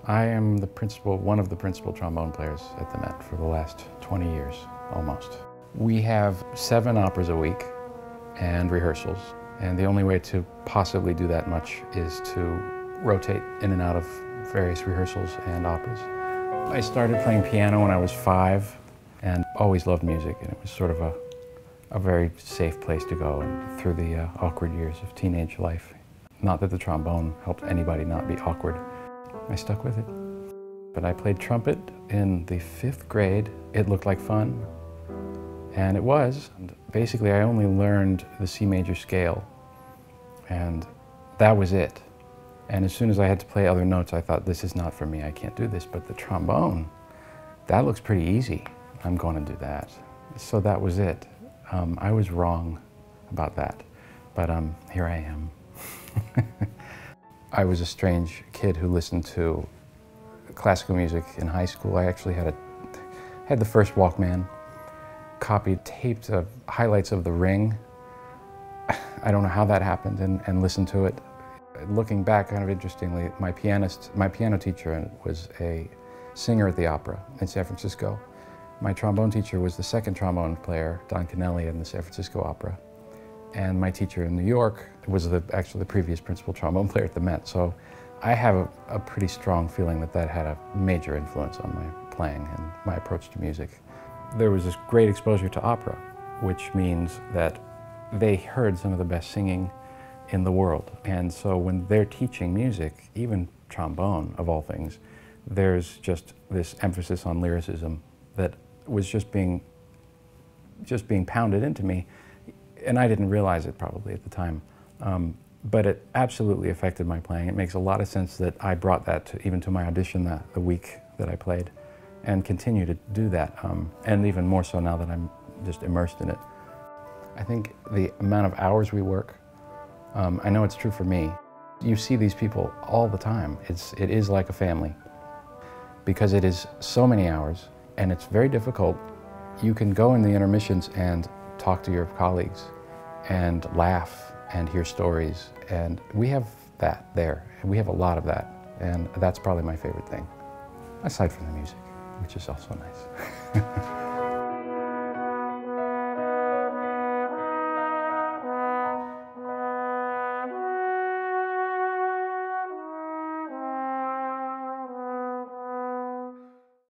I am one of the principal trombone players at the Met for the last 20 years, almost. We have 7 operas a week and rehearsals, and the only way to possibly do that much is to rotate in and out of various rehearsals and operas. I started playing piano when I was 5 and always loved music, and it was sort of a very safe place to go and through the awkward years of teenage life. Not that the trombone helped anybody not be awkward. I stuck with it. But I played trumpet in the 5th grade. It looked like fun, and it was. And basically, I only learned the C major scale, and that was it. And as soon as I had to play other notes, I thought, this is not for me, I can't do this. But the trombone, that looks pretty easy. I'm going to do that. So that was it. I was wrong about that, but here I am. I was a strange kid who listened to classical music in high school. I actually had the first Walkman, copied taped highlights of The Ring. I don't know how that happened, and listened to it. Looking back, kind of interestingly, my piano teacher was a singer at the opera in San Francisco. My trombone teacher was the 2nd trombone player, Don Kennelly, in the San Francisco Opera. And my teacher in New York was actually the previous principal trombone player at the Met. So I have a pretty strong feeling that had a major influence on my playing and my approach to music. There was this great exposure to opera, which means that they heard some of the best singing in the world. And so when they're teaching music, even trombone of all things, there's just this emphasis on lyricism that was just being pounded into me. And I didn't realize it probably at the time, but it absolutely affected my playing. It makes a lot of sense that I brought that even to my audition the week that I played, and continue to do that, and even more so now that I'm just immersed in it. I think the amount of hours we work, I know it's true for me. You see these people all the time. It is like a family, because it is so many hours, and it's very difficult. You can go in the intermissions and talk to your colleagues and laugh and hear stories, and we have that there. We have a lot of that, and that's probably my favorite thing, aside from the music, which is also nice.